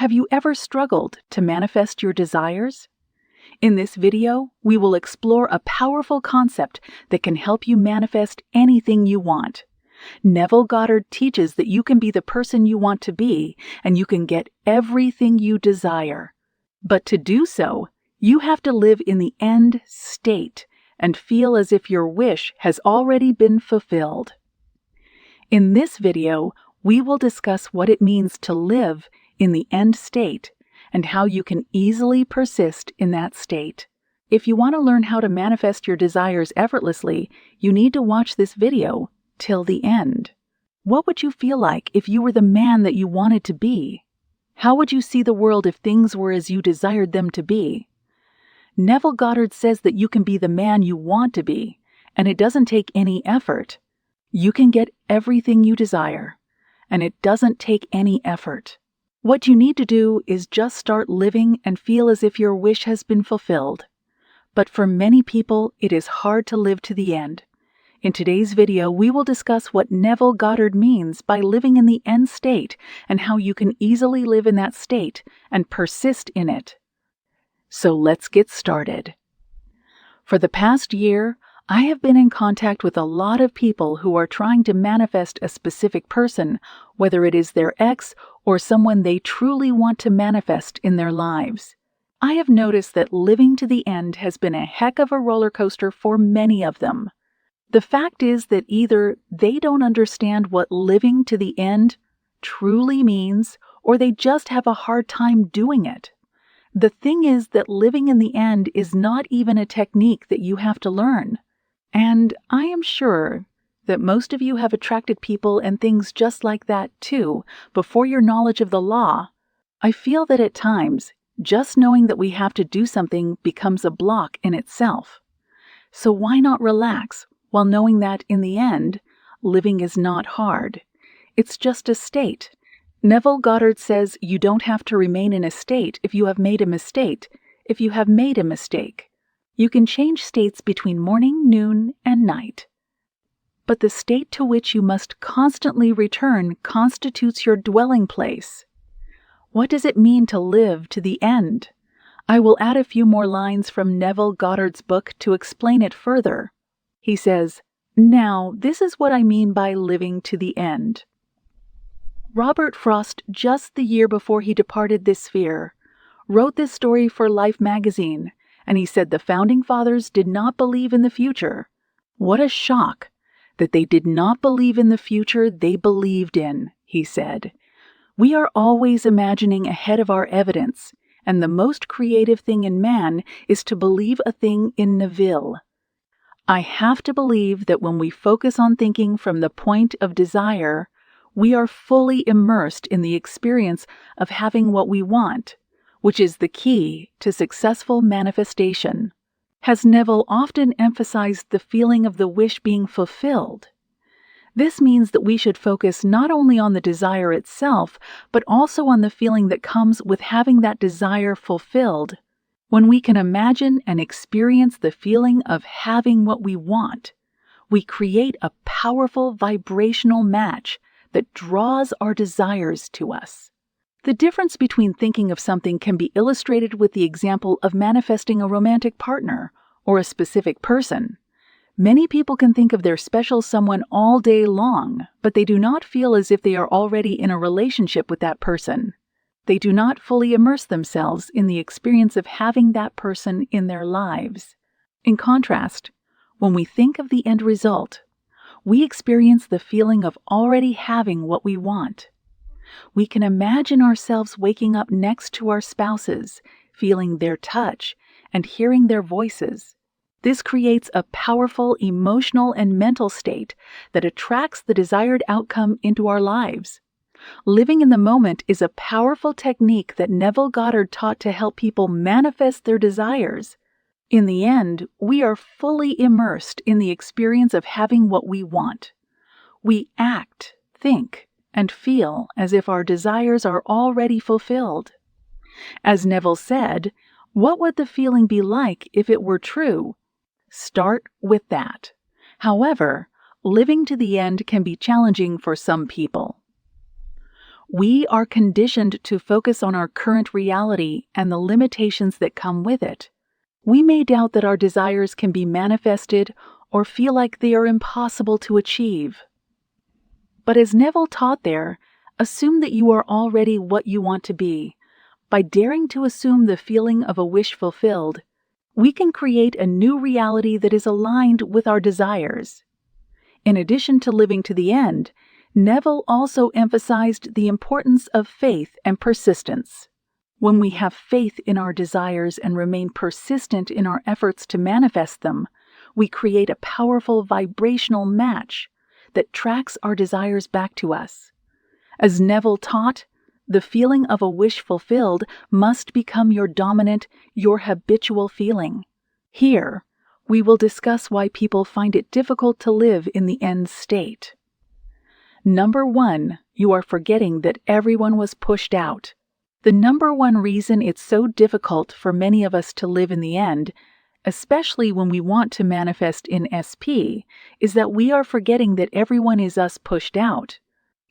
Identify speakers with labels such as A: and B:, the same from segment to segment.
A: Have you ever struggled to manifest your desires? In this video, we will explore a powerful concept that can help you manifest anything you want. Neville Goddard teaches that you can be the person you want to be, and you can get everything you desire. But to do so, you have to live in the end state and feel as if your wish has already been fulfilled. In this video, we will discuss what it means to live in the end state and how you can easily persist in that state. If you want to learn how to manifest your desires effortlessly, you need to watch this video till the end. What would you feel like if you were the man that you wanted to be? How would you see the world if things were as you desired them to be? Neville Goddard says that you can be the man you want to be, and it doesn't take any effort. You can get everything you desire, and it doesn't take any effort. What you need to do is just start living and feel as if your wish has been fulfilled. But for many people, it is hard to live to the end. In today's video, we will discuss what Neville Goddard means by living in the end state and how you can easily live in that state and persist in it. So let's get started. For the past year, I have been in contact with a lot of people who are trying to manifest a specific person, whether it is their ex or someone they truly want to manifest in their lives. I have noticed that living to the end has been a heck of a roller coaster for many of them. The fact is that either they don't understand what living to the end truly means, or they just have a hard time doing it. The thing is that living in the end is not even a technique that you have to learn. And I am sure that most of you have attracted people and things just like that too, before your knowledge of the law. I feel that at times, just knowing that we have to do something becomes a block in itself. So why not relax while knowing that in the end, living is not hard. It's just a state. Neville Goddard says you don't have to remain in a state if you have made a mistake. If you have made a mistake, you can change states between morning, noon, and night. But the state to which you must constantly return constitutes your dwelling place. What does it mean to live to the end? I will add a few more lines from Neville Goddard's book to explain it further. He says, "Now, this is what I mean by living to the end." Robert Frost, just the year before he departed this sphere, wrote this story for Life magazine, and he said the Founding Fathers did not believe in the future. What a shock that they did not believe in the future they believed in, he said. We are always imagining ahead of our evidence, and the most creative thing in man is to believe a thing in Neville. I have to believe that when we focus on thinking from the point of desire, we are fully immersed in the experience of having what we want, which is the key to successful manifestation. Has Neville often emphasized the feeling of the wish being fulfilled? This means that we should focus not only on the desire itself, but also on the feeling that comes with having that desire fulfilled. When we can imagine and experience the feeling of having what we want, we create a powerful vibrational match that draws our desires to us. The difference between thinking of something can be illustrated with the example of manifesting a romantic partner or a specific person. Many people can think of their special someone all day long, but they do not feel as if they are already in a relationship with that person. They do not fully immerse themselves in the experience of having that person in their lives. In contrast, when we think of the end result, we experience the feeling of already having what we want. We can imagine ourselves waking up next to our spouses, feeling their touch, and hearing their voices. This creates a powerful emotional and mental state that attracts the desired outcome into our lives. Living in the moment is a powerful technique that Neville Goddard taught to help people manifest their desires. In the end, we are fully immersed in the experience of having what we want. We act, think, and feel as if our desires are already fulfilled. As Neville said, what would the feeling be like if it were true? Start with that. However, living to the end can be challenging for some people. We are conditioned to focus on our current reality and the limitations that come with it. We may doubt that our desires can be manifested or feel like they are impossible to achieve. But as Neville taught there, assume that you are already what you want to be. By daring to assume the feeling of a wish fulfilled, we can create a new reality that is aligned with our desires. In addition to living to the end, Neville also emphasized the importance of faith and persistence. When we have faith in our desires and remain persistent in our efforts to manifest them, we create a powerful vibrational match that tracks our desires back to us. As Neville taught, the feeling of a wish fulfilled must become your dominant, your habitual feeling. Here, we will discuss why people find it difficult to live in the end state. Number 1, you are forgetting that everyone was pushed out. The number one reason it's so difficult for many of us to live in the end, especially when we want to manifest in SP, is that we are forgetting that everyone is us pushed out.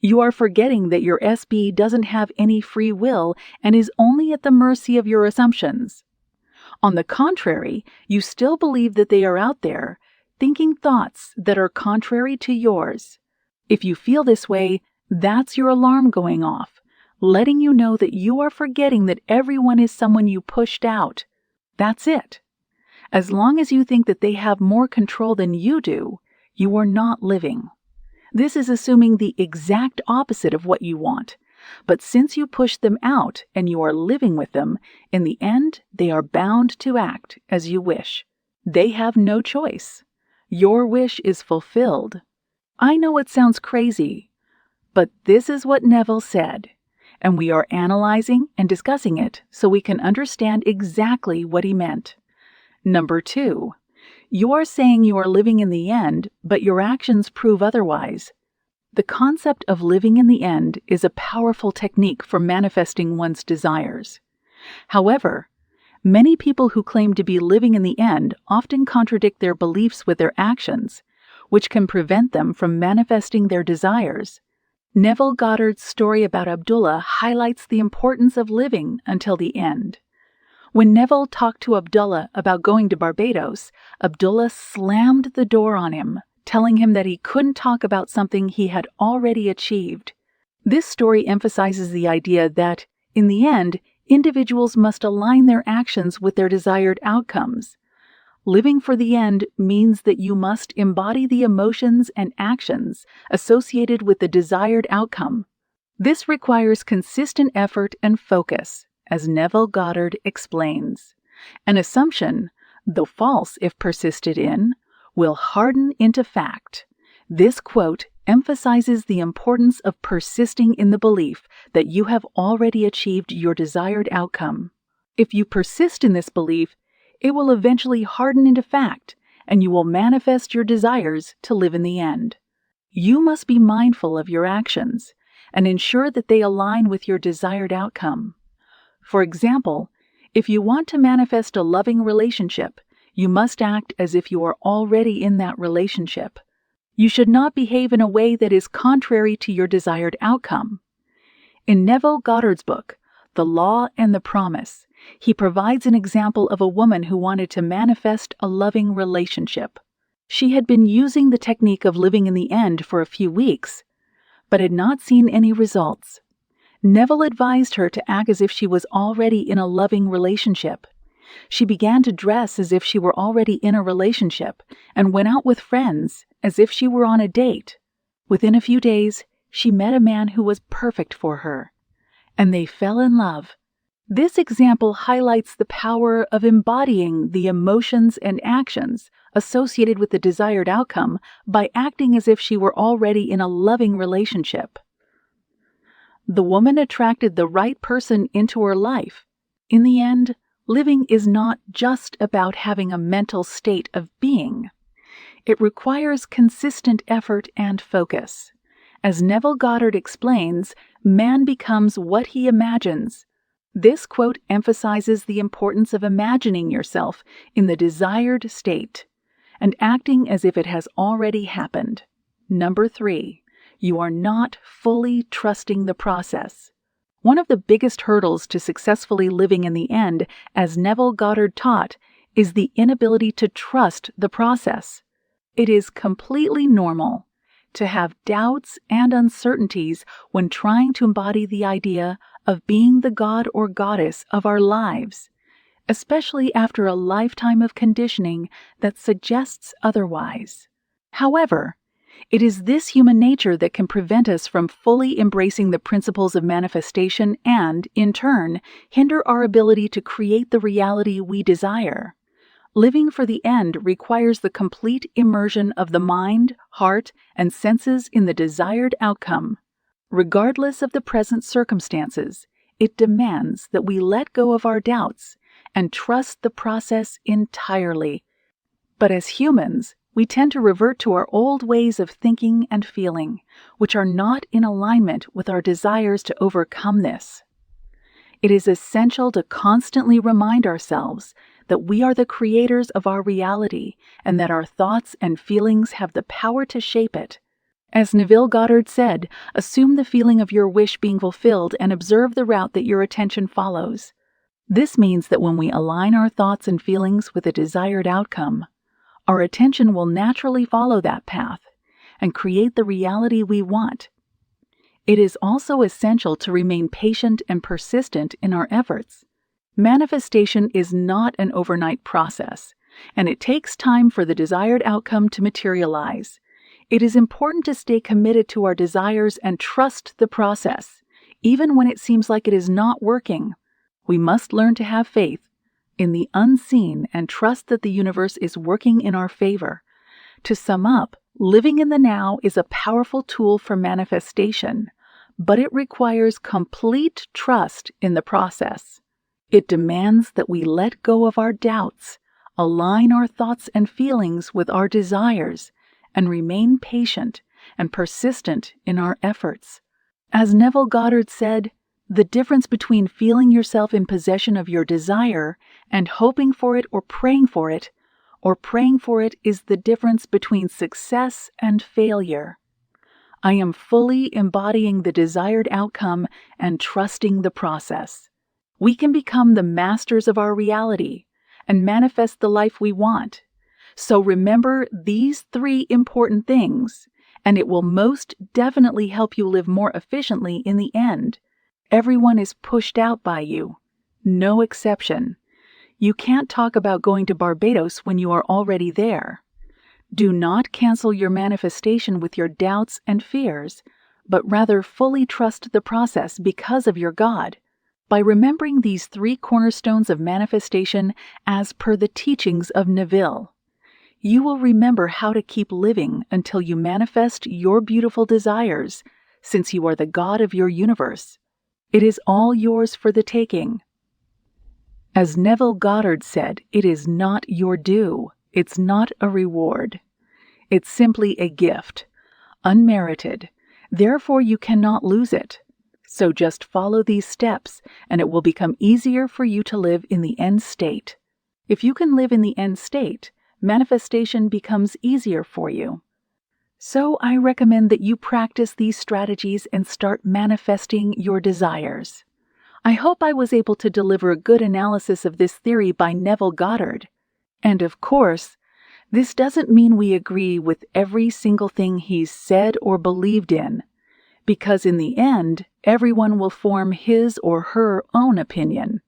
A: You are forgetting that your SB doesn't have any free will and is only at the mercy of your assumptions. On the contrary, you still believe that they are out there, thinking thoughts that are contrary to yours. If you feel this way, that's your alarm going off, letting you know that you are forgetting that everyone is someone you pushed out. That's it. As long as you think that they have more control than you do, you are not living. This is assuming the exact opposite of what you want. But since you pushed them out and you are living with them, in the end, they are bound to act as you wish. They have no choice. Your wish is fulfilled. I know it sounds crazy, but this is what Neville said, and we are analyzing and discussing it so we can understand exactly what he meant. Number 2, you are saying you are living in the end, but your actions prove otherwise. The concept of living in the end is a powerful technique for manifesting one's desires. However, many people who claim to be living in the end often contradict their beliefs with their actions, which can prevent them from manifesting their desires. Neville Goddard's story about Abdullah highlights the importance of living until the end. When Neville talked to Abdullah about going to Barbados, Abdullah slammed the door on him, telling him that he couldn't talk about something he had already achieved. This story emphasizes the idea that, in the end, individuals must align their actions with their desired outcomes. Living for the end means that you must embody the emotions and actions associated with the desired outcome. This requires consistent effort and focus, as Neville Goddard explains. An assumption, though false if persisted in, will harden into fact. This quote emphasizes the importance of persisting in the belief that you have already achieved your desired outcome. If you persist in this belief, it will eventually harden into fact, and you will manifest your desires to live in the end. You must be mindful of your actions and ensure that they align with your desired outcome. For example, if you want to manifest a loving relationship, you must act as if you are already in that relationship. You should not behave in a way that is contrary to your desired outcome. In Neville Goddard's book, The Law and the Promise, he provides an example of a woman who wanted to manifest a loving relationship. She had been using the technique of living in the end for a few weeks, but had not seen any results. Neville advised her to act as if she was already in a loving relationship. She began to dress as if she were already in a relationship and went out with friends as if she were on a date. Within a few days, she met a man who was perfect for her, and they fell in love. This example highlights the power of embodying the emotions and actions associated with the desired outcome by acting as if she were already in a loving relationship. The woman attracted the right person into her life. In the end, living is not just about having a mental state of being. It requires consistent effort and focus. As Neville Goddard explains, man becomes what he imagines. This quote emphasizes the importance of imagining yourself in the desired state and acting as if it has already happened. Number 3, You are not fully trusting the process. One of the biggest hurdles to successfully living in the end, as Neville Goddard taught, is the inability to trust the process. It is completely normal to have doubts and uncertainties when trying to embody the idea of being the god or goddess of our lives, especially after a lifetime of conditioning that suggests otherwise. However, it is this human nature that can prevent us from fully embracing the principles of manifestation and, in turn, hinder our ability to create the reality we desire. Living for the end requires the complete immersion of the mind, heart, and senses in the desired outcome. Regardless of the present circumstances, it demands that we let go of our doubts and trust the process entirely. But as humans, we tend to revert to our old ways of thinking and feeling, which are not in alignment with our desires to overcome this. It is essential to constantly remind ourselves that we are the creators of our reality and that our thoughts and feelings have the power to shape it. As Neville Goddard said, assume the feeling of your wish being fulfilled and observe the route that your attention follows. This means that when we align our thoughts and feelings with a desired outcome, our attention will naturally follow that path and create the reality we want. It is also essential to remain patient and persistent in our efforts. Manifestation is not an overnight process, and it takes time for the desired outcome to materialize. It is important to stay committed to our desires and trust the process, even when it seems like it is not working. We must learn to have faith in the unseen and trust that the universe is working in our favor. To sum up, living in the now is a powerful tool for manifestation, but it requires complete trust in the process. It demands that we let go of our doubts, align our thoughts and feelings with our desires, and remain patient and persistent in our efforts. As Neville Goddard said, the difference between feeling yourself in possession of your desire and hoping for it or praying for it is the difference between success and failure. I am fully embodying the desired outcome and trusting the process. We can become the masters of our reality and manifest the life we want. So remember these 3 important things, and it will most definitely help you live more efficiently in the end. Everyone is pushed out by you. No exception. You can't talk about going to Barbados when you are already there. Do not cancel your manifestation with your doubts and fears, but rather fully trust the process because of your God. By remembering these 3 cornerstones of manifestation as per the teachings of Neville, you will remember how to keep living until you manifest your beautiful desires, since you are the God of your universe. It is all yours for the taking. As Neville Goddard said, it is not your due. It's not a reward. It's simply a gift, unmerited. Therefore, you cannot lose it. So just follow these steps, and it will become easier for you to live in the end state. If you can live in the end state, manifestation becomes easier for you. So I recommend that you practice these strategies and start manifesting your desires. I hope I was able to deliver a good analysis of this theory by Neville Goddard. And of course, this doesn't mean we agree with every single thing he's said or believed in, because in the end, everyone will form his or her own opinion.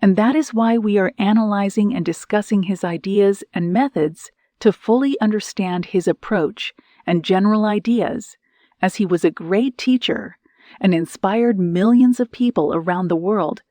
A: And that is why we are analyzing and discussing his ideas and methods to fully understand his approach and general ideas, as he was a great teacher and inspired millions of people around the world